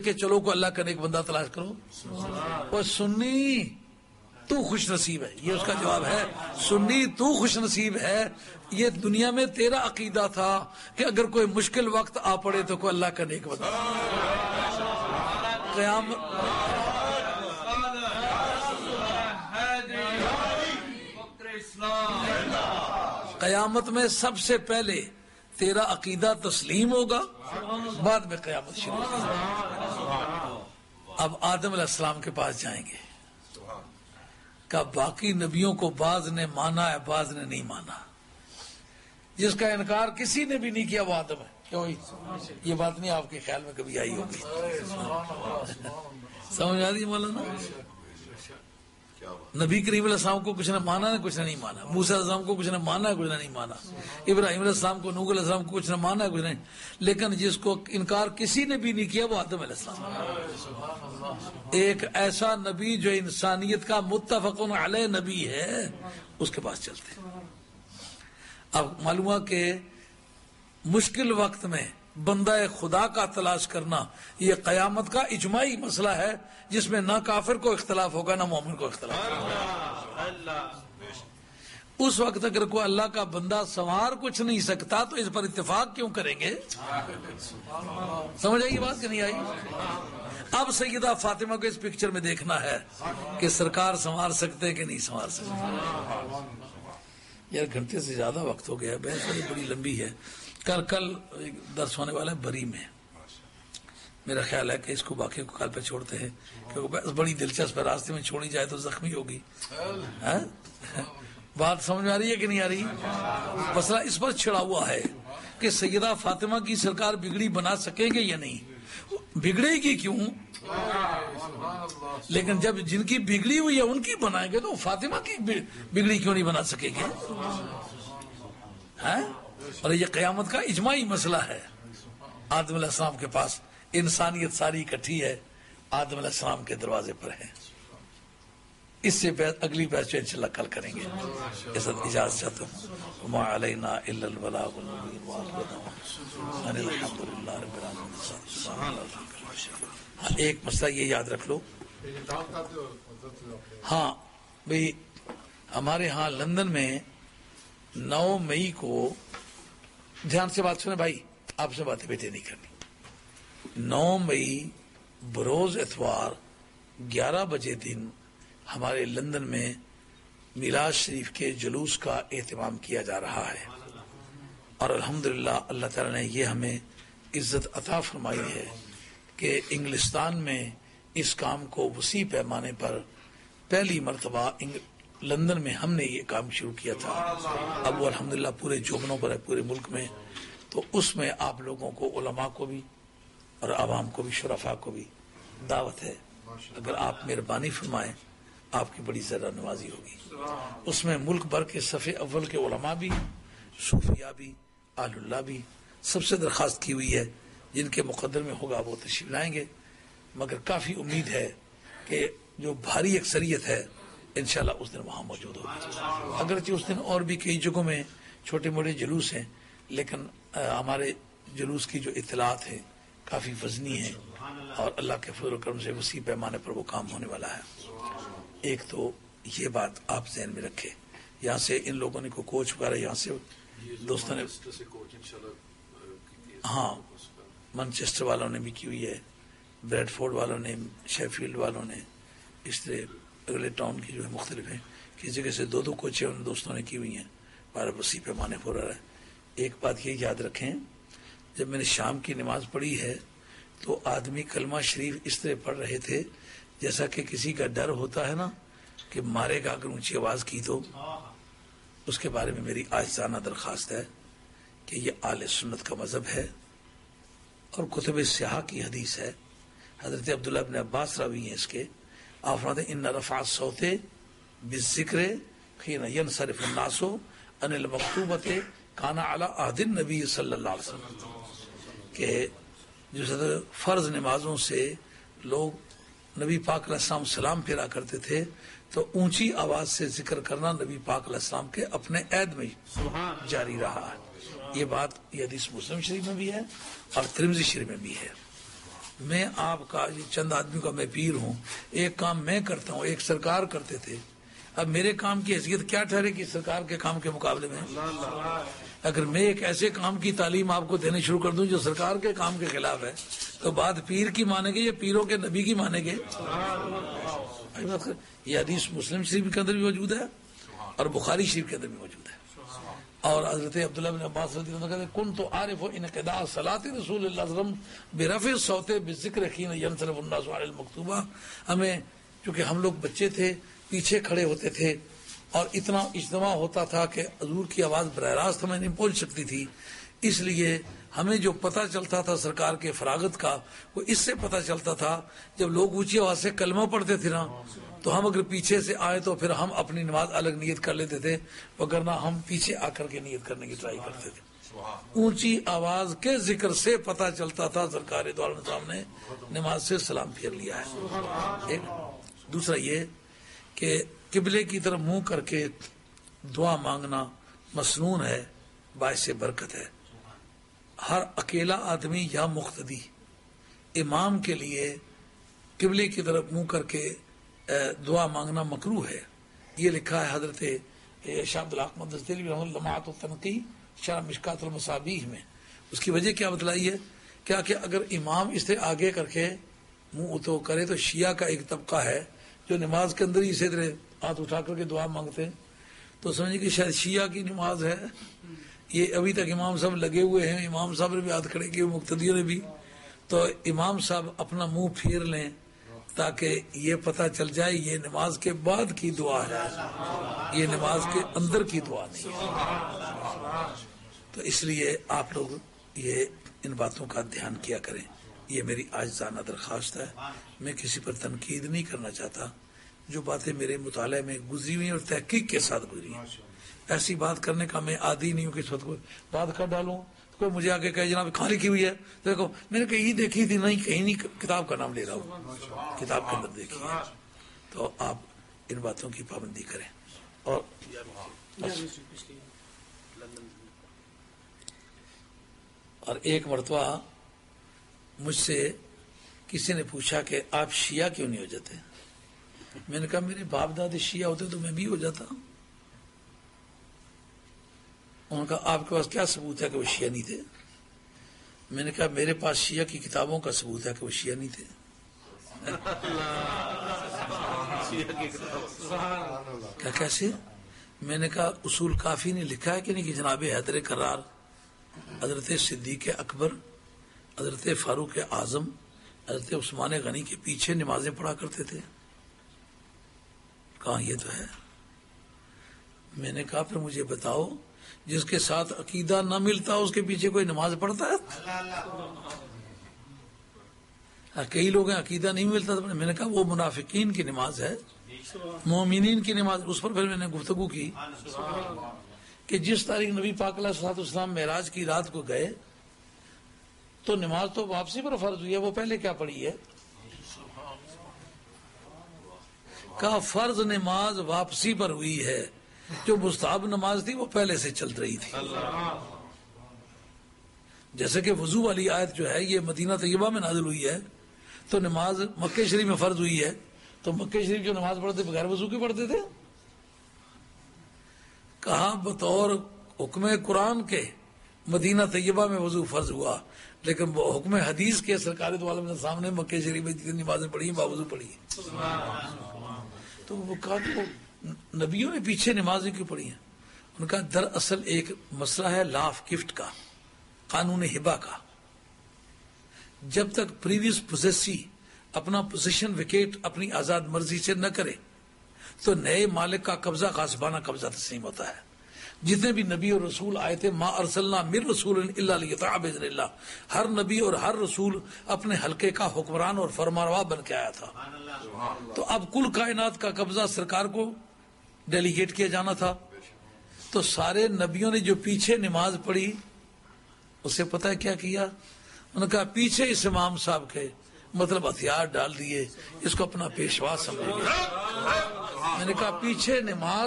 کہ چلو کو اللہ کا نیک بندہ تلاش کرو. اور سنی تو خوش نصیب ہے، یہ اس کا جواب ہے. سنی تو خوش نصیب ہے. یہ دنیا میں تیرا عقیدہ تھا کہ اگر کوئی مشکل وقت آ پڑے تو کوئی اللہ کا نیک بندہ. قیامت میں سب سے پہلے تیرا عقیدہ تسلیم ہوگا، بعد میں قیامت شروع ہوگی. اب آدم علیہ السلام کے پاس جائیں گے کہ باقی نبیوں کو بعض نے مانا ہے، بعض نے نہیں مانا. جس کا انکار کسی نے بھی نہیں کیا وہ آدم ہے. کیوں؟ یہ بات نہیں آپ کے خیال میں کبھی آئی ہوگی؟ سمجھ آ رہی ہے مولانا؟ نبی کریم علیہ السلام کو کچھ نے مانا ہے، کچھ نے نہیں مانا. موسیٰ علیہ السلام کو کچھ نے مانا ہے، کچھ نے نہیں مانا. ابراہیم علیہ السلام کو، نوح علیہ السلام کو کچھ نے مانا ہے، کچھ نہیں. لیکن جس کو انکار کسی نے بھی نہیں کیا وہ آدم علیہ السلام. ایک ایسا نبی جو انسانیت کا متفق علیہ نبی ہے، اس کے پاس چلتے. اب معلوم ہے کہ مشکل وقت میں بندہ خدا کا تلاش کرنا یہ قیامت کا اجماعی مسئلہ ہے، جس میں نہ کافر کو اختلاف ہوگا نہ مومن کو اختلاف ہوگا. اس وقت اگر کوئی اللہ کا بندہ سنوار کچھ نہیں سکتا تو اس پر اتفاق کیوں کریں گے؟ سمجھ آئی بات کہ نہیں آئی؟ اب سیدہ فاطمہ کو اس پکچر میں دیکھنا ہے کہ سرکار سنوار سکتے کہ نہیں سنوار سکتے. یار گھنٹے سے زیادہ وقت ہو گیا، بحث بڑی لمبی ہے. کل درس ہونے والا ہے بری میں. میرا خیال ہے کہ اس کو باقی کو کل پہ چھوڑتے ہیں کیونکہ بحث بڑی دلچسپ ہے، راستے میں چھوڑی جائے تو زخمی ہوگی. بات سمجھ میں آ رہی ہے کہ نہیں آ رہی؟ مسئلہ اس پر چھڑا ہوا ہے کہ سیدہ فاطمہ کی سرکار بگڑی بنا سکیں گے یا نہیں. بگڑے گی کیوں؟ لیکن جب جن کی بگڑی ہوئی ہے ان کی بنائیں گے تو فاطمہ کی بگڑی کیوں نہیں بنا سکیں گے؟ اور یہ قیامت کا اجماعی مسئلہ ہے. آدم علیہ السلام کے پاس انسانیت ساری اکٹھی ہے، آدم علیہ السلام کے دروازے پر ہے. اس سے اگلی بحث جو انشاءاللہ کل کریں گے. اس وقت اجازت چاہتا ہوں. وما علینا الا البلاغ المبین الحمدللہ رب العالمین. ایک مسئلہ یہ یاد رکھ لو. ہاں بھئی ہمارے ہاں لندن میں 9 مئی کو، دھیان سے بات سنیں بھائی، آپ سے باتیں بیٹے نہیں کرنی. 9 مئی بروز اتوار 11 بجے دن ہمارے لندن میں میلاد شریف کے جلوس کا اہتمام کیا جا رہا ہے. اور الحمدللہ اللہ تعالیٰ نے یہ ہمیں عزت عطا فرمائی ہے کہ انگلستان میں اس کام کو وسیع پیمانے پر پہلی مرتبہ لندن میں ہم نے یہ کام شروع کیا تھا. اب وہ الحمدللہ پورے جوبنوں پر ہے، پورے ملک میں. تو اس میں آپ لوگوں کو، علماء کو بھی اور عوام کو بھی، شرفاء کو بھی دعوت ہے. اگر آپ مہربانی فرمائیں آپ کی بڑی زیادہ نوازی ہوگی. اس میں ملک بھر کے صف اول کے علماء بھی، صوفیاء بھی، اہل اللہ بھی، سب سے درخواست کی ہوئی ہے جن کے مقدر میں ہوگا وہ تشریف لائیں گے. مگر کافی امید ہے کہ جو بھاری اکثریت ہے انشاءاللہ اس دن وہاں موجود ہوگی. اگرچہ اس دن اور بھی کئی جگہوں میں چھوٹے موٹے جلوس ہیں، لیکن ہمارے جلوس کی جو اطلاعات ہیں کافی وزنی ہیں اور اللہ کے فضل و کرم سے وسیع پیمانے پر وہ کام ہونے والا ہے. ایک تو یہ بات آپ ذہن میں رکھے. یہاں سے ان لوگوں نے کوئی کوچ وغیرہ یہاں سے دوستوں نے، ہاں مانچسٹر والوں نے بھی کی ہوئی ہے، بریڈ فورڈ والوں نے، شیفیلڈ والوں نے، اس طرح اگلے ٹاؤن کی جو ہے مختلف ہیں. کسی جگہ سے 2 کوچیں ان دوستوں نے کی ہوئی ہیں. بارہ وسیع پیمانے پر رہا ہے. ایک بات یہ یاد رکھیں، جب میں نے شام کی نماز پڑھی ہے تو آدمی کلمہ شریف اس طرح پڑھ رہے تھے جیسا کہ کسی کا ڈر ہوتا ہے نا کہ مارے گا اگر اونچی آواز کی تو. اس کے بارے میں میری عاجزانہ درخواست ہے کہ یہ اہل سنت کا مذہب ہے اور کتب سیاح کی حدیث ہے. حضرت عبداللہ بن عباس راوی ہیں اس کے. آپ فرماتے ہیں ان رفع الصوت بالذکر حین ینصرف الناس عن المکتوبۃ کان علی عہد النبی صلی اللہ علیہ وسلم، کہ جو فرض نمازوں سے لوگ نبی پاک علیہ السلام سلام پھیرا کرتے تھے تو اونچی آواز سے ذکر کرنا نبی پاک علیہ السلام کے اپنے عہد میں جاری رہا ہے. یہ بات یہ حدیث مسلم شریف میں بھی ہے اور ترمذی شریف میں بھی ہے. میں آپ کا چند آدمی کا میں پیر ہوں، ایک کام میں کرتا ہوں، ایک سرکار کرتے تھے، اب میرے کام کی حیثیت کیا ٹھہرے گی سرکار کے کام کے مقابلے میں؟ اگر میں ایک ایسے کام کی تعلیم آپ کو دینے شروع کر دوں جو سرکار کے کام کے خلاف ہے، تو بات پیر کی مانیں گے یا پیروں کے نبی کی مانیں گے؟ یہ حدیث مسلم شریف کے اندر بھی موجود ہے اور بخاری شریف کے اندر بھی موجود ہے. اور حضرت عبداللہ بن عباس رضی اللہ عنہ کہتے کن تو عارف انقضاء صلاۃ رسول اللہ صلی اللہ علیہ وسلم برفع الصوت بالذکر حین ینصرف الناس علی المکتوبہ. ہمیں چونکہ ہم لوگ بچے تھے، پیچھے کھڑے ہوتے تھے اور اتنا اجتماع ہوتا تھا کہ حضور کی آواز براہ راست ہمیں نہیں پہنچ سکتی تھی، اس لیے ہمیں جو پتہ چلتا تھا سرکار کے فراغت کا وہ اس سے پتہ چلتا تھا جب لوگ اونچی آواز سے کلمہ پڑھتے تھے نا، تو ہم اگر پیچھے سے آئے تو پھر ہم اپنی نماز الگ نیت کر لیتے تھے، وگرنہ ہم پیچھے آ کر کے نیت کرنے کی ٹرائی کرتے تھے. اونچی آواز کے ذکر سے پتہ چلتا تھا سرکار دو عالم صاحب نے نماز سے سلام پھیر لیا ہے. ایک دوسرا یہ کہ قبلے کی طرف منہ کر کے دعا مانگنا مسنون ہے، باعث برکت ہے. ہر اکیلا آدمی یا مقتدی امام کے لیے قبلے کی طرف منہ کر کے دعا مانگنا مکروہ ہے. یہ لکھا ہے حضرت شاہ عبدالحق مقدس دہلوی رحمۃ اللہ لمعات التنقی شرح مشکات المصابیح میں. اس کی وجہ کیا بتلائی ہے؟ کیا کہ اگر امام اس سے آگے کر کے منہ اتو کرے تو شیعہ کا ایک طبقہ ہے جو نماز کے اندر ہی اسی طرح ہاتھ اٹھا کر کے دعا مانگتے ہیں، تو سمجھے کہ شاید شیعہ کی نماز ہے. یہ ابھی تک امام صاحب لگے ہوئے ہیں، امام صاحب نے بھی ہاتھ کھڑے کیے، مقتدیوں نے بھی، تو امام صاحب اپنا منہ پھیر لیں تاکہ یہ پتہ چل جائے یہ نماز کے بعد کی دعا ہے، یہ نماز کے اندر کی دعا نہیں ہے. تو اس لیے آپ لوگ یہ ان باتوں کا دھیان کیا کریں. یہ میری عاجزانہ درخواست ہے. میں کسی پر تنقید نہیں کرنا چاہتا، جو باتیں میرے مطالعے میں گزری ہوئی اور تحقیق کے ساتھ گزری ہیں، ایسی بات کرنے کا میں عادی نہیں ہوں کہ اس وقت کوئی بات کر ڈالوں کوئی مجھے آگے کہے جناب کہاں لکھی ہوئی ہے، دیکھو میں نے کہیں دیکھی تھی، نہیں کہیں نہیں، کتاب کا نام لے رہا ہوں، کتاب کے اندر دیکھی ہے. تو آپ ان باتوں کی پابندی کریں. اور ایک مرتبہ مجھ سے کسی نے پوچھا کہ آپ شیعہ کیوں نہیں ہو جاتے؟ میں نے کہا میرے باپ دادے شیعہ ہوتے تو میں بھی ہو جاتا. انہوں نے کہا آپ کے پاس کیا ثبوت ہے کہ وہ شیعہ نہیں تھے؟ میں نے کہا میرے پاس شیعہ کی کتابوں کا ثبوت ہے کہ وہ شیعہ نہیں تھے. کیا کیسے؟ میں نے کہا اصول کافی نے لکھا ہے کہ نہیں کہ جناب حیدر کرار، حضرت صدیق اکبر، حضرت فاروق اعظم، حضرت عثمان غنی کے پیچھے نمازیں پڑھا کرتے تھے. کہاں یہ تو ہے. میں نے کہا پھر مجھے بتاؤ جس کے ساتھ عقیدہ نہ ملتا اس کے پیچھے کوئی نماز پڑھتا ہے؟ کئی لوگ ہیں عقیدہ نہیں ملتا. میں نے کہا وہ منافقین کی نماز ہے، مومنین کی نماز. اس پر پھر میں نے گفتگو کی کہ جس تاریخ نبی پاک علیہ الصلوۃ والسلام معراج کی رات کو گئے تو نماز تو واپسی پر فرض ہوئی ہے، وہ پہلے کیا پڑھی ہے؟ کہا فرض نماز واپسی پر ہوئی ہے، جو مستحب نماز تھی وہ پہلے سے چل رہی تھی. جیسے کہ وضو والی آیت جو ہے یہ مدینہ طیبہ میں نازل ہوئی ہے، تو نماز مکہ شریف میں فرض ہوئی ہے، تو مکہ شریف جو نماز پڑھتے بغیر وضو کے پڑھتے تھے. کہا بطور حکم قرآن کے مدینہ طیبہ میں وضو فرض ہوا، لیکن وہ حکم حدیث کے سرکار دو عالم نے سامنے مکہ شریف میں جتنی نمازیں پڑھی ہیں باوضو پڑھی ہیں. تو وہ کہا کہ نبیوں نے پیچھے نمازیں کیوں پڑھی ہیں؟ ان کا دراصل ایک مسئلہ ہے لا آف گفٹ کا، قانون ہبہ کا. جب تک پریویس پوزیسی اپنا پوزیشن ویکیٹ اپنی آزاد مرضی سے نہ کرے تو نئے مالک کا قبضہ غاصبانہ قبضہ تسلیم ہوتا ہے. جتنے بھی نبی اور رسول آئے تھے ما ارسلنا من رسول الا لیطاع باذن اللہ، ہر نبی اور ہر رسول اپنے حلقے کا حکمران اور فرمانروا بن کے آیا تھا. تو اب کل کائنات کا قبضہ سرکار کو ڈیلیگیٹ کیا جانا تھا. تو سارے نبیوں نے جو پیچھے نماز پڑھی اسے پتہ ہے کیا کیا؟ انہوں نے کہا پیچھے اس امام صاحب کے مطلب ہتھیار ڈال دیے، اس کو اپنا پیشوا سمجھ لیا. میں نے کہا پیچھے نماز